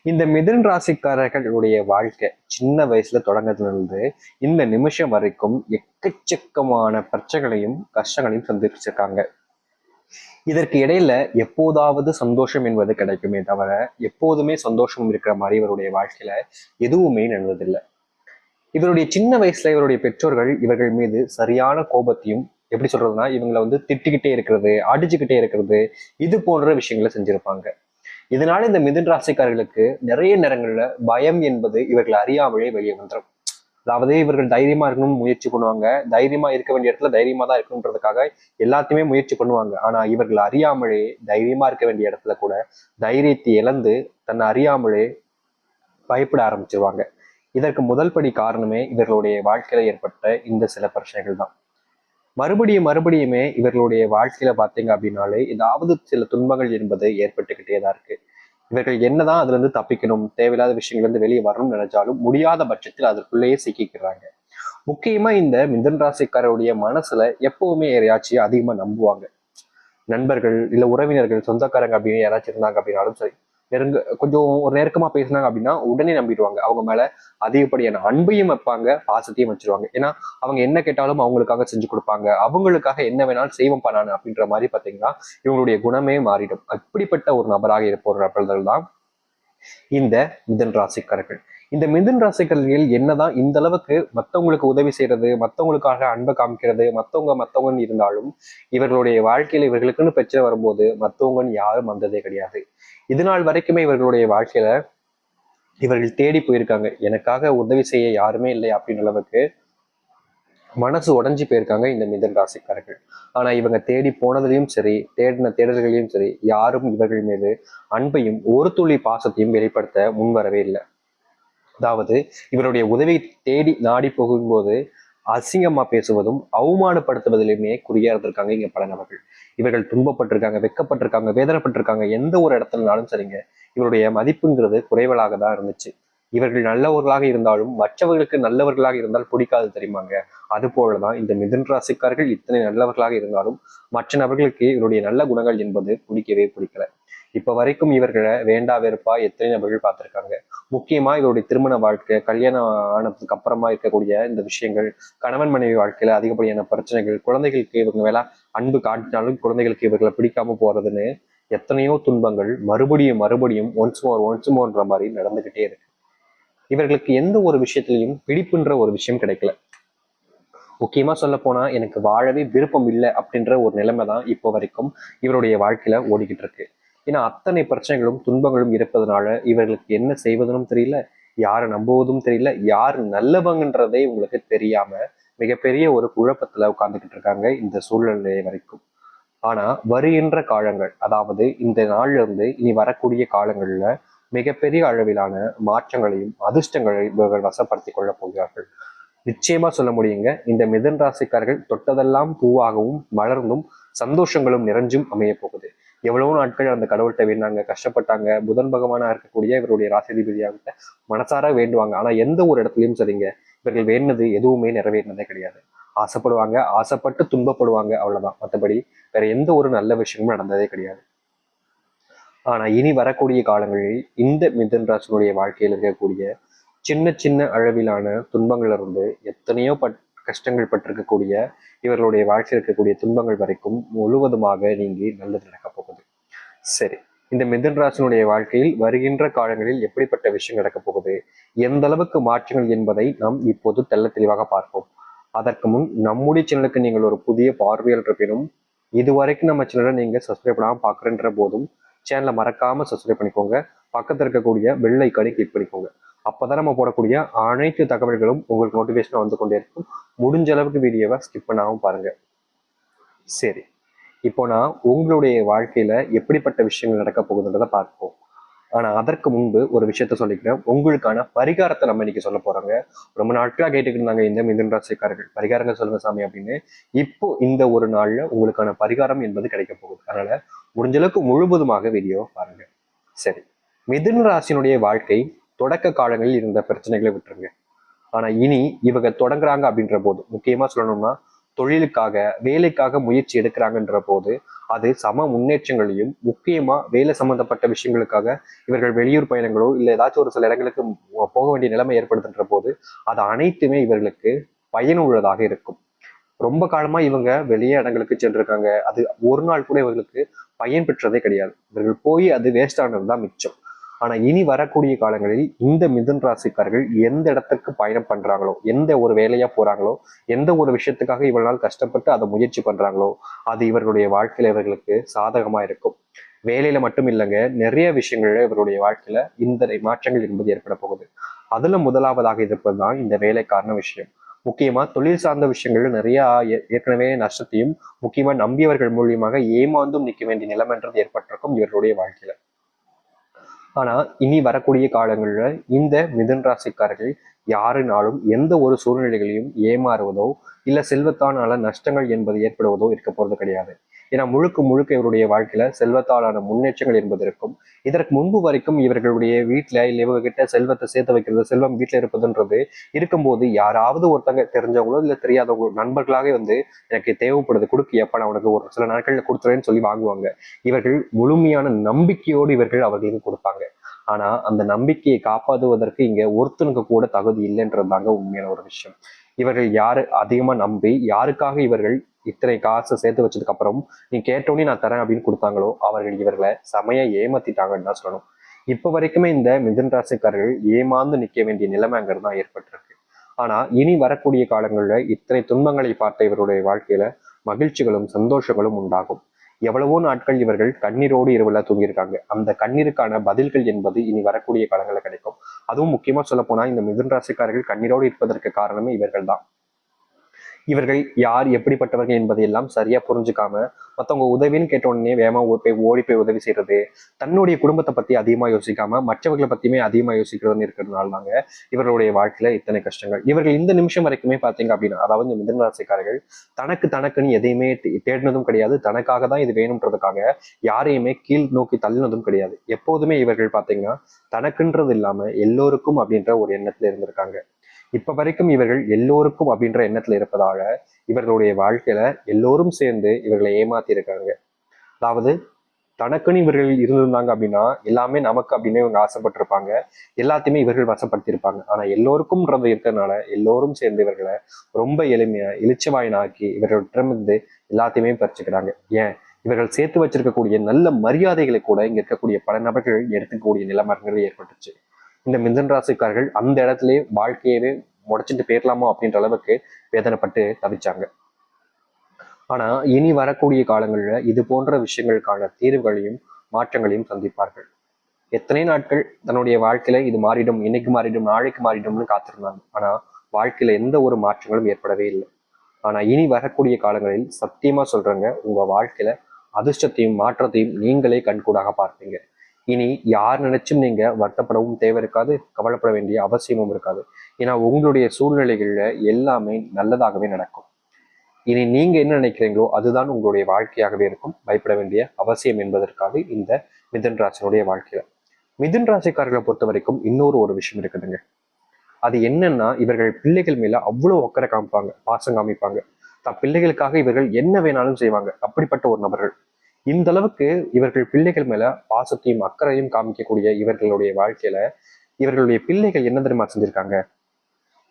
இந்த மிதுன் ராசிக்காரர்களுடைய வாழ்க்கை சின்ன வயசுல தொடங்குறதுல இருந்து இந்த நிமிஷம் வரைக்கும் எக்கச்சக்கமான பிரச்சனைகளையும் கஷ்டங்களையும் சந்திச்சிருக்காங்க. இதற்கு இடையில எப்போதாவது சந்தோஷம் என்பது கிடைக்குமே தவிர எப்போதுமே சந்தோஷம் இருக்கிற மாதிரி இவருடைய வாழ்க்கையில எதுவுமே நடந்ததில்லை. இவருடைய சின்ன வயசுல இவருடைய பெற்றோர்கள் இவர்கள் மீது சரியான கோபத்தையும், எப்படி சொல்றதுன்னா, இவங்களை திட்டிக்கிட்டே இருக்கிறது, அடிச்சுக்கிட்டே இருக்கிறது, இது போன்ற விஷயங்களை செஞ்சிருப்பாங்க. இதனால இந்த மிதுன் ராசிக்காரர்களுக்கு நிறைய நேரங்கள்ல பயம் என்பது இவர்கள் அறியாமலே வெளியே வந்துடும். அதாவது இவர்கள் தைரியமா இருக்கணும்னு முயற்சி பண்ணுவாங்க, தைரியமா இருக்க வேண்டிய இடத்துல தைரியமா தான் இருக்கணுன்றதுக்காக எல்லாத்தையுமே முயற்சி பண்ணுவாங்க. ஆனா இவர்கள் அறியாமலே தைரியமா இருக்க வேண்டிய இடத்துல கூட தைரியத்தை இழந்து தன்னை அறியாமலே பயப்பட ஆரம்பிச்சிருவாங்க. இதற்கு முதல் படி காரணமே இவர்களுடைய வாழ்க்கையில ஏற்பட்ட இந்த சில பிரச்சனைகள் தான். மறுபடியுமே இவர்களுடைய வாழ்க்கையில பாத்தீங்க அப்படின்னாலே ஏதாவது சில துன்பங்கள் என்பது ஏற்பட்டுக்கிட்டே தான் இருக்கு. இவர்கள் என்னதான் அதுல இருந்து தப்பிக்கணும், தேவையில்லாத விஷயங்கள்ல இருந்து வெளியே வரணும்னு நினைச்சாலும் முடியாத பட்சத்தில் அதற்குள்ளேயே சிக்கிக்கிறாங்க. முக்கியமா இந்த மிதுன் ராசிக்காரருடைய மனசுல எப்பவுமே யாரையாச்சும் அதிகமா நம்புவாங்க. நண்பர்கள் இல்ல உறவினர்கள் சொந்தக்காரங்க அப்படின்னு யாராச்சும் இருந்தாங்க அப்படின்னாலும் சரி, கொஞ்சம் ஒரு நெருக்கமா பேசினாங்க அப்படின்னா உடனே நம்பிடுவாங்க. அவங்க மேல அதிகப்படியான அன்பையும் வைப்பாங்க, பாசத்தையும் வச்சிருவாங்க. ஏன்னா அவங்க என்ன கேட்டாலும் அவங்களுக்காக செஞ்சு கொடுப்பாங்க, அவங்களுக்காக என்ன வேணாலும் செய்வோம் பண்ணானு அப்படின்ற மாதிரி பாத்தீங்கன்னா இவங்களுடைய குணமே மாறிடும். அப்படிப்பட்ட ஒரு நபராக இருப்பவர்கள் தான் இந்த மிதுன் ராசிக்காரர்கள். இந்த மிதுன் ராசிக்காரர்கள் என்னதான் இந்த அளவுக்கு மற்றவங்களுக்கு உதவி செய்யறது, மற்றவங்களுக்காக அன்பை காமிக்கிறது, மற்றவங்கன்னு இருந்தாலும் இவர்களுடைய வாழ்க்கையில இவர்களுக்குன்னு பிரச்சனை வரும்போது மற்றவங்கன்னு யாரும் வந்ததே கிடையாது. இது நாள் வரைக்குமே இவர்களுடைய வாழ்க்கையில இவர்கள் தேடி போயிருக்காங்க, எனக்காக உதவி செய்ய யாருமே இல்லை அப்படின்ற அளவுக்கு மனசு உடைஞ்சு போயிருக்காங்க இந்த மிதுன் ராசிக்காரர்கள். ஆனா இவங்க தேடி போனதுலயும் சரி, தேடின தேடல்களையும் சரி, யாரும் இவர்கள் மீது அன்பையும் ஒரு துளி பாசத்தையும் வெளிப்படுத்த முன்வரவே இல்லை. அதாவது இவருடைய உதவி தேடி நாடி போகும்போது அசிங்கமா பேசுவதும் அவமானப்படுத்துவதிலுமே குறியா இருந்திருக்காங்க இங்க பல நபர்கள். இவர்கள் துன்பப்பட்டிருக்காங்க, வெக்கப்பட்டிருக்காங்க, வேதனைப்பட்டிருக்காங்க. எந்த ஒரு இடத்துலனாலும் சரிங்க, இவருடைய மதிப்புங்கிறது குறைவலாக தான் இருந்துச்சு. இவர்கள் நல்லவர்களாக இருந்தாலும் மற்றவர்களுக்கு நல்லவர்களாக இருந்தால் பிடிக்காது தெரியுமாங்க. அது போலதான் இந்த மிதுன் ராசிக்காரர்கள் இத்தனை நல்லவர்களாக இருந்தாலும் மற்ற நபர்களுக்கு இவருடைய நல்ல குணங்கள் என்பது பிடிக்கவே பிடிக்கல. இப்ப வரைக்கும் இவர்களை வேண்டா வெறுப்பா எத்தனை நபர்கள் பார்த்திருக்காங்க. முக்கியமா இவருடைய திருமண வாழ்க்கை, கல்யாணம் ஆனதுக்கு அப்புறமா இருக்கக்கூடிய இந்த விஷயங்கள், கணவன் மனைவி வாழ்க்கையில அதிகப்படியான பிரச்சனைகள், குழந்தைகளுக்கு இவங்க மேல அன்பு காட்டினாலும் குழந்தைகளுக்கு இவர்களை பிடிக்காம போறதுன்னு எத்தனையோ துன்பங்கள் மறுபடியும் ஒன்ஸ் மோர்ன்ற மாதிரி நடந்துகிட்டே இருக்கு. இவர்களுக்கு எந்த ஒரு விஷயத்திலையும் பிடிப்புன்ற ஒரு விஷயம் கிடைக்கல. முக்கியமா சொல்ல போனா எனக்கு வாழவே விருப்பம் இல்லை அப்படின்ற ஒரு நிலைமை தான் இப்போ வரைக்கும் இவருடைய வாழ்க்கையில ஓடிக்கிட்டு இருக்கு. ஏன்னா அத்தனை பிரச்சனைகளும் துன்பங்களும் இருப்பதனால இவர்களுக்கு என்ன செய்வதும் தெரியல, யாரை நம்புவதும் தெரியல, யார் நல்லவங்கன்றதே உங்களுக்கு தெரியாம மிகப்பெரிய ஒரு குழப்பத்துல உட்கார்ந்துகிட்டு இருக்காங்க இந்த சூழ்நிலை வரைக்கும். ஆனா வருகின்ற காலங்கள், அதாவது இந்த நாள்ல இருந்து இனி வரக்கூடிய காலங்கள்ல மிகப்பெரிய அளவிலான மாற்றங்களையும் அதிர்ஷ்டங்களையும் இவர்கள் வசப்படுத்தி கொள்ள போகிறார்கள். நிச்சயமா சொல்ல முடியுங்க, இந்த மிதுன் ராசிக்காரர்கள் தொட்டதெல்லாம் பூவாகவும் மலர்ந்தும் சந்தோஷங்களும் நிறைஞ்சும் அமைய போகுது. எவ்வளவு நாட்கள் அந்த கடவுள்கிட்ட வேண்டாங்க, கஷ்டப்பட்டாங்க, புதன் பகவானா இருக்கக்கூடிய இவருடைய ராசிதிபதியாக மனசார வேண்டுவாங்க. ஆனா எந்த ஒரு இடத்துலயும் சரிங்க, இவர்கள் வேண்டது எதுவுமே நிறைவேறினதே கிடையாது. ஆசைப்படுவாங்க, ஆசைப்பட்டு துன்பப்படுவாங்க, அவ்வளவுதான். மற்றபடி வேற எந்த ஒரு நல்ல விஷயமும் நடந்ததே கிடையாது. ஆனா இனி வரக்கூடிய காலங்களில் இந்த மிதுன் ராசினுடைய வாழ்க்கையில் இருக்கக்கூடிய சின்ன சின்ன அளவிலான துன்பங்கள்ல இருந்து எத்தனையோ கஷ்டங்கள் பட்டிருக்கக்கூடிய இவர்களுடைய வாழ்க்கையில் இருக்கக்கூடிய துன்பங்கள் வரைக்கும் முழுவதுமாக நீங்கி நல்லது நடக்க போகுது. சரி, இந்த மிதுன் ராசினுடைய வாழ்க்கையில் வருகின்ற காலங்களில் எப்படிப்பட்ட விஷயம் நடக்க போகுது, எந்த அளவுக்கு மாற்றங்கள் என்பதை நாம் இப்போது தெள்ள தெளிவாக பார்ப்போம். அதற்கு முன் நம்முடைய சேனலுக்கு நீங்கள் ஒரு புதிய பார்வையாளர் இருப்பினும் இதுவரைக்கும் நம்ம சேனலை நீங்க சப்ஸ்கிரைப் பண்ணாம பாக்குறன்ற போதும் சேனலை மறக்காம சப்ஸ்கிரைப் பண்ணிக்கோங்க. பக்கத்தில் இருக்கக்கூடிய பெல் ஐக்கானை கிளிக் பண்ணிக்கோங்க. அப்பதான் நம்ம போடக்கூடிய அனைத்து தகவல்களும் உங்களுக்கு நோட்டிபிகேஷன் வந்து கொண்டே இருக்கும். முடிஞ்ச அளவுக்கு வீடியோவை ஸ்கிப் பண்ணாம பாருங்க. சரி, இப்போ நான் உங்களுடைய வாழ்க்கையில எப்படிப்பட்ட விஷயங்கள் நடக்க போகுதுன்றதை பார்ப்போம். ஆனா அதற்கு முன்பு ஒரு விஷயத்த சொல்லிக்கிறேன். உங்களுக்கான பரிகாரத்தை நம்ம இன்னைக்கு சொல்ல போறாங்க. ரொம்ப நாட்களா கேட்டுக்கிட்டு இருந்தாங்க இந்த மிதுன் ராசிக்காரர்கள், பரிகாரங்கள் சொல்லுங்க சாமி அப்படின்னு. இப்போ இந்த ஒரு நாள்ல உங்களுக்கான பரிகாரம் என்பது கிடைக்க போகுது. அதனால முடிஞ்ச அளவுக்கு முழுவதுமாக வீடியோ பாருங்க. சரி, மிதுன் ராசினுடைய வாழ்க்கை தொடக்க காலங்களில் இருந்த பிரச்சனைகளை விட்டுருங்க. ஆனா இனி இவங்க தொடங்குறாங்க அப்படின்ற போது, முக்கியமா சொல்லணும்னா தொழிலுக்காக வேலைக்காக முயற்சி எடுக்கிறாங்கன்ற போது அது சம முன்னேற்றங்களையும், முக்கியமா வேலை சம்பந்தப்பட்ட விஷயங்களுக்காக இவர்கள் வெளியூர் பயணங்களோ இல்லை ஏதாச்சும் ஒரு சில இடங்களுக்கு போக வேண்டிய நிலைமை ஏற்படுத்துன்ற போது அது அனைத்துமே இவர்களுக்கு பயனுள்ளதாக இருக்கும். ரொம்ப காலமா இவங்க வெளியே இடங்களுக்கு சென்றிருக்காங்க, அது ஒரு நாள் கூட இவர்களுக்கு பயன் பெற்றதே கிடையாது. இவர்கள் போய் அது வேஸ்ட் ஆனதுதான் மிச்சம். ஆனா இனி வரக்கூடிய காலங்களில் இந்த மிதுன் ராசிக்காரர்கள் எந்த இடத்துக்கு பயணம் பண்றாங்களோ, எந்த ஒரு வேலையா போறாங்களோ, எந்த ஒரு விஷயத்துக்காக இவ்வளவு நாள் கஷ்டப்பட்டு அதை முயற்சி பண்றாங்களோ அது இவர்களுடைய வாழ்க்கையில இவர்களுக்கு சாதகமா இருக்கும். வேலையில மட்டும் இல்லைங்க, நிறைய விஷயங்கள்ல இவருடைய வாழ்க்கையில இந்த மாற்றங்கள் என்பது ஏற்பட போகுது. அதுல முதலாவதாக இருப்பதுதான் இந்த வேலைக்கான விஷயம். முக்கியமா தொழில் சார்ந்த விஷயங்கள் நிறைய ஏற்கனவே நஷ்டத்தையும், முக்கியமா நம்பியவர்கள் மூலியமாக ஏமாந்தும் நிற்க வேண்டிய நிலைமைன்றது ஏற்பட்டிருக்கும் இவர்களுடைய வாழ்க்கையில. ஆனா இனி வரக்கூடிய காலங்கள்ல இந்த மிதுன் ராசிக்காரர்கள் யாருனாலும் எந்த ஒரு சூழ்நிலைகளையும் ஏமாறுவதோ இல்ல செல்வத்தானால நஷ்டங்கள் என்பது ஏற்படுவதோ இருக்க போறது கிடையாது. ஏன்னா முழுக்க முழுக்க இவருடைய வாழ்க்கையில செல்வத்தாலான முன்னேற்றங்கள் என்பது இருக்கும். இதற்கு முன்பு வரைக்கும் இவர்களுடைய வீட்டுல இல்ல இவங்க கிட்ட செல்வத்தை சேர்த்து வைக்கிறது, செல்வம் வீட்டுல இருப்பதுன்றது இருக்கும்போது யாராவது ஒருத்தங்க தெரிஞ்சவங்களோ இல்ல தெரியாதவங்களோ நண்பர்களாக வந்து எனக்கு தேவைப்படுது கொடுக்கு, எப்ப நான் உனக்கு ஒரு சில நாட்கள்ல கொடுத்துறேன்னு சொல்லி வாங்குவாங்க. இவர்கள் முழுமையான நம்பிக்கையோடு இவர்கள் அவர்களுக்கு கொடுப்பாங்க. ஆனா அந்த நம்பிக்கையை காப்பாற்றுவதற்கு இங்க ஒருத்தனுக்கு கூட தகுதி இல்லைன்றதாங்க உண்மையான ஒரு விஷயம். இவர்கள் யாரு அதிகமா நம்பி யாருக்காக இவர்கள் இத்தனை காசு சேர்த்து வச்சதுக்கு அப்புறம் நீ கேட்டோன்னே நான் தரேன் அப்படின்னு கொடுத்தாங்களோ அவர்கள் இவர்களை செமையா ஏமாத்திட்டாங்கன்னு தான் சொல்லணும். இப்ப வரைக்குமே இந்த மிதுன் ராசிக்காரர்கள் ஏமாந்து நிக்க வேண்டிய நிலைமைங்கிறது தான் ஏற்பட்டிருக்கு. ஆனா இனி வரக்கூடிய காலங்கள்ல இத்தனை துன்பங்களை பார்த்த இவருடைய வாழ்க்கையில மகிழ்ச்சிகளும் சந்தோஷங்களும் உண்டாகும். எவ்வளவோ நாட்கள் இவர்கள் கண்ணீரோடு இரவுல தூங்கியிருக்காங்க. அந்த கண்ணீருக்கான பதில்கள் என்பது இனி வரக்கூடிய காலங்களில் கிடைக்கும். அதுவும் முக்கியமா சொல்ல போனா இந்த மிதுன் ராசிக்காரர்கள் கண்ணீரோடு இருப்பதற்கு காரணமே இவர்கள் தான். இவர்கள் யார் எப்படிப்பட்டவர்கள் என்பதை எல்லாம் சரியா புரிஞ்சுக்காம மற்றவங்க உதவின்னு கேட்ட உடனே வேகமா ஓடி போய் உதவி செய்யறது, தன்னுடைய குடும்பத்தை பத்தி அதிகமா யோசிக்காம மற்றவர்களை பத்தியுமே அதிகமா யோசிக்கிறதுன்னு இருக்கிறதுனால தாங்க இவர்களுடைய வாழ்க்கையில இத்தனை கஷ்டங்கள். இவர்கள் இந்த நிமிஷம் வரைக்குமே பாத்தீங்க அப்படின்னா, அதாவது இந்த மிதுன ராசிக்காரர்கள் தனக்குன்னு எதையுமே தேடினதும் கிடையாது, தனக்காக தான் இது வேணும்ன்றதுக்காக யாரையுமே கீழ் நோக்கி தள்ளினதும் கிடையாது. எப்போதுமே இவர்கள் பாத்தீங்கன்னா தனக்குன்றது இல்லாம எல்லோருக்கும் அப்படின்ற ஒரு எண்ணத்துல இருந்திருக்காங்க. இப்ப வரைக்கும் இவர்கள் எல்லோருக்கும் அப்படின்ற எண்ணத்துல இருப்பதால இவர்களுடைய வாழ்க்கையில எல்லோரும் சேர்ந்து இவர்களை ஏமாத்தி இருக்காங்க. அதாவது தனக்குன்னு இவர்கள் இருந்திருந்தாங்க அப்படின்னா எல்லாமே நமக்கு அப்படின்னு இவங்க ஆசைப்பட்டிருப்பாங்க, எல்லாத்தையுமே இவர்கள் வசப்படுத்தியிருப்பாங்க. ஆனா எல்லோருக்கும்ன்றது இருக்கிறதுனால எல்லோரும் சேர்ந்து இவர்களை ரொம்ப எளிமையா இளிச்சவாயினாக்கி இவர்களிடமிருந்து எல்லாத்தையுமே பறிச்சுக்கிறாங்க. ஏன் இவர்கள் சேர்த்து வச்சிருக்கக்கூடிய நல்ல மரியாதைகளை கூட இங்க இருக்கக்கூடிய பல நபர்கள் எடுத்துக்கக்கூடிய நிலைமைகள் ஏற்பட்டுச்சு. இந்த மிதுன் ராசிக்காரர்கள் அந்த இடத்துலயே வாழ்க்கையவே முடைச்சிட்டு போயிடலாமோ அப்படின்ற அளவுக்கு வேதனைப்பட்டு தவிச்சாங்க. ஆனா இனி வரக்கூடிய காலங்கள்ல இது போன்ற விஷயங்களுக்கான தீர்வுகளையும் மாற்றங்களையும் சந்திப்பார்கள். எத்தனை நாட்கள் தன்னுடைய வாழ்க்கையில இது மாறிடும், இன்னைக்கு மாறிடும், நாளைக்கு மாறிடும்னு காத்திருந்தாங்க. ஆனா வாழ்க்கையில எந்த ஒரு மாற்றங்களும் ஏற்படவே இல்லை. ஆனா இனி வரக்கூடிய காலங்களில் சத்தியமா சொல்றேங்க, உங்க வாழ்க்கையில அதிர்ஷ்டத்தையும் மாற்றத்தையும் நீங்களே கண்கூடாக பார்ப்பீங்க. இனி யார் நினைச்சும் நீங்க வருத்தப்படவும் தேவை இருக்காது, கவலைப்பட வேண்டிய அவசியமும் இருக்காது. ஏன்னா உங்களுடைய சூழ்நிலைகள்ல எல்லாமே நல்லதாகவே நடக்கும். இனி நீங்க என்ன நினைக்கிறீங்களோ அதுதான் உங்களுடைய வாழ்க்கையாகவே இருக்கும். பயப்பட வேண்டிய அவசியம் என்பதற்காக இந்த மிதுன் ராசினுடைய வாழ்க்கையில மிதுன் ராசிக்காரர்களை பொறுத்த வரைக்கும் இன்னொரு ஒரு விஷயம் இருக்குதுங்க. அது என்னன்னா இவர்கள் பிள்ளைகள் மேல அவ்வளவு அக்கறை காமிப்பாங்க, பாசம் காமிப்பாங்க. தன் பிள்ளைகளுக்காக இவர்கள் என்ன வேணாலும் செய்வாங்க. அப்படிப்பட்ட ஒரு நபர்கள். இந்த அளவுக்கு இவர்கள் பிள்ளைகள் மேல பாசத்தையும் அக்கறையும் காமிக்கக்கூடிய இவர்களுடைய வாழ்க்கையில இவர்களுடைய பிள்ளைகள் என்ன தெரியுமா செஞ்சிருக்காங்க?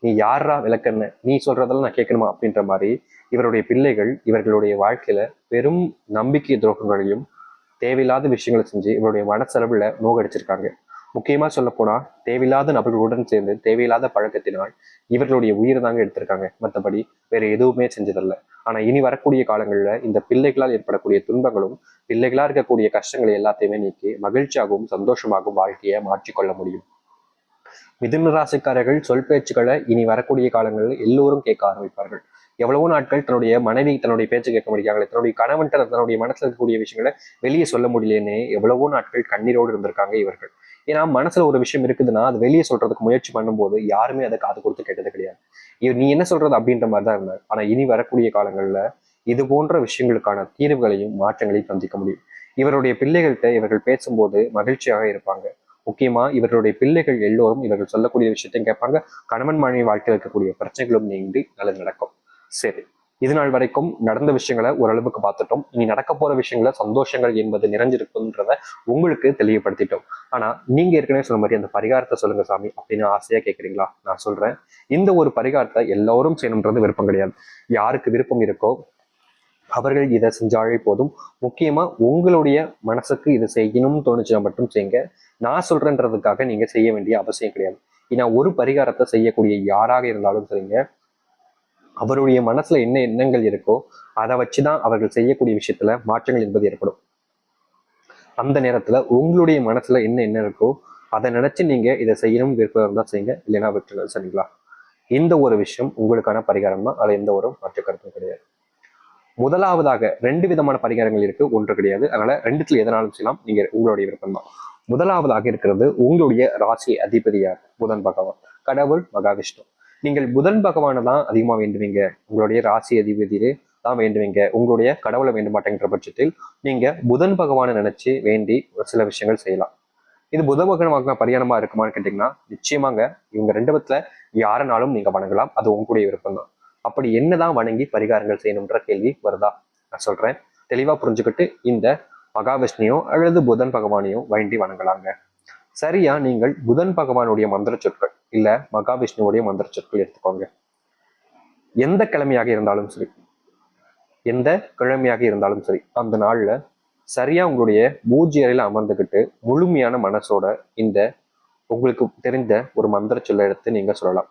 நீ யாரா விளக்கண்ண, நீ சொல்றதெல்லாம் நான் கேட்கணுமா அப்படின்ற மாதிரி இவருடைய பிள்ளைகள் இவர்களுடைய வாழ்க்கையில பெரும் நம்பிக்கை துரோகங்களையும் தேவையில்லாத விஷயங்களை செஞ்சு இவருடைய மனசளவுல நோகடிச்சிருக்காங்க. முக்கியமா சொல்ல போனா தேவையில்லாத நபர்களுடன் சேர்ந்து தேவையில்லாத பழக்கத்தினால் இவர்களுடைய உயிரை தாங்க எடுத்திருக்காங்க. மற்றபடி வேற எதுவுமே செஞ்சதில்லை. ஆனா இனி வரக்கூடிய காலங்கள்ல இந்த பிள்ளைகளால் ஏற்படக்கூடிய துன்பங்களும் பிள்ளைகளா இருக்கக்கூடிய கஷ்டங்களை எல்லாத்தையுமே நீக்கி மகிழ்ச்சியாகவும் சந்தோஷமாகவும் வாழ்க்கையை மாற்றிக்கொள்ள முடியும். மிதுன ராசிக்காரர்கள் சொல் பேச்சுக்களை இனி வரக்கூடிய காலங்களில் எல்லோரும் கேட்க ஆரம்பிப்பார்கள். எவ்வளவோ நாட்கள் தன்னுடைய மனைவி தன்னுடைய பேச்சு கேட்க முடியாங்களே, தன்னுடைய கணவன் தன்னுடைய மனசுல இருக்கக்கூடிய விஷயங்களை வெளியே சொல்ல முடியலன்னு எவ்வளவோ நாட்கள் கண்ணீரோடு இருந்திருக்காங்க இவர்கள். ஏன்னா மனசுல ஒரு விஷயம் இருக்குதுன்னா அது வெளியே சொல்றதுக்கு முயற்சி பண்ணும்போது யாருமே அதை காது கொடுத்து கேட்டது கிடையாது. நீ என்ன சொல்றது அப்படின்ற மாதிரி தான் இருந்தாங்க. ஆனா இனி வரக்கூடிய காலங்கள்ல இது போன்ற விஷயங்களுக்கான தீர்வுகளையும் மாற்றங்களையும் சந்திக்க முடியும். இவருடைய பிள்ளைகள்கிட்ட இவர்கள் பேசும்போது மகிழ்ச்சியாக இருப்பாங்க. முக்கியமா இவர்களுடைய பிள்ளைகள் எல்லோரும் இவர்கள் சொல்லக்கூடிய விஷயத்தையும் கேட்பாங்க. கணவன் மனைவி வாழ்க்கையில் இருக்கக்கூடிய பிரச்சனைகளும் நீங்கி நல்லது நடக்கும். சரி, இது நாள் வரைக்கும் நடந்த விஷயங்களை ஓரளவுக்கு பார்த்துட்டோம். இனி நடக்க போற விஷயங்கள சந்தோஷங்கள் என்பது நிறைஞ்சிருக்குன்றத உங்களுக்கு தெளிவுபடுத்திட்டோம். ஆனா நீங்க ஏற்கனவே சொன்ன மாதிரி அந்த பரிகாரத்தை சொல்லுங்க சாமி அப்படின்னு ஆசையா கேட்குறீங்களா? நான் சொல்றேன். இந்த ஒரு பரிகாரத்தை எல்லாரும் செய்யணுன்றது விருப்பம் கிடையாது. யாருக்கு விருப்பம் இருக்கோ அவர்கள் இதை செஞ்சாலே போதும். முக்கியமா உங்களுடைய மனசுக்கு இதை செய்யணும்னு தோணுச்சுன்னா மட்டும் செய்யுங்க. நான் சொல்றேன்றதுக்காக நீங்க செய்ய வேண்டிய அவசியம் கிடையாது. ஏன்னா ஒரு பரிகாரத்தை செய்யக்கூடிய யாராக இருந்தாலும் சரிங்க, அவருடைய மனசுல என்ன எண்ணங்கள் இருக்கோ அதை வச்சுதான் அவர்கள் செய்யக்கூடிய விஷயத்துல மாற்றங்கள் என்பது ஏற்படும். அந்த நேரத்துல உங்களுடைய மனசுல என்ன எண்ணம் இருக்கோ அதை நினைச்சு நீங்க இதை செய்யணும் விருப்பம் இருந்தா செய்யுங்க, இல்லைன்னா விட்டுருங்க. சரிங்களா? இந்த ஒரு விஷயம் உங்களுக்கான பரிகாரம் தான். அதுல எந்த ஒரு மாற்று கருத்தும் கிடையாது. முதலாவதாக 2 விதமான பரிகாரங்கள் இருக்கு, ஒன்று கிடையாது. அதனால ரெண்டுத்துல எதனாலும் செய்யலாம், நீங்க உங்களுடைய விருப்பம் தான். முதலாவதாக இருக்கிறது உங்களுடைய ராசி அதிபதியார் புதன் பகவான், கடவுள் மகாவிஷ்ணு. நீங்கள் புதன் பகவானை தான் அதிகமா வேண்டுவீங்க, உங்களுடைய ராசி அதிபதியே தான் வேண்டுவீங்க, உங்களுடைய கடவுளை வேண்ட மாட்டேங்கிற பட்சத்தில் நீங்க புதன் பகவானை நினைச்சு வேண்டி ஒரு சில விஷயங்கள் செய்யலாம். இது புத பகவான் பரிகாரமா இருக்குமான்னு கேட்டீங்கன்னா நிச்சயமாங்க. இவங்க 2 பத்துல யாருனாலும் நீங்க வணங்கலாம், அது உங்களுடைய விருப்பம் தான். அப்படி என்னதான் வணங்கி பரிகாரங்கள் செய்யணும்ன்ற கேள்வி வருதா? நான் சொல்றேன், தெளிவா புரிஞ்சுக்கிட்டு இந்த மகாவிஷ்ணுவையோ அல்லது புதன் பகவானையோ வேண்டி வணங்கலாங்க. சரியா நீங்கள் புதன் பகவானுடைய மந்திர சொற்கள் இல்ல மகாவிஷ்ணுவுடைய மந்திர சொற்கள் எடுத்துக்கோங்க. எந்த கிழமையாக இருந்தாலும் சரி, எந்த கிழமையாக இருந்தாலும் சரி, அந்த நாள்ல சரியா உங்களுடைய பூஜ்ய அறையில அமர்ந்துகிட்டு முழுமையான மனசோட இந்த உங்களுக்கு தெரிந்த ஒரு மந்திர சொல்ல எடுத்து நீங்க சொல்லலாம்.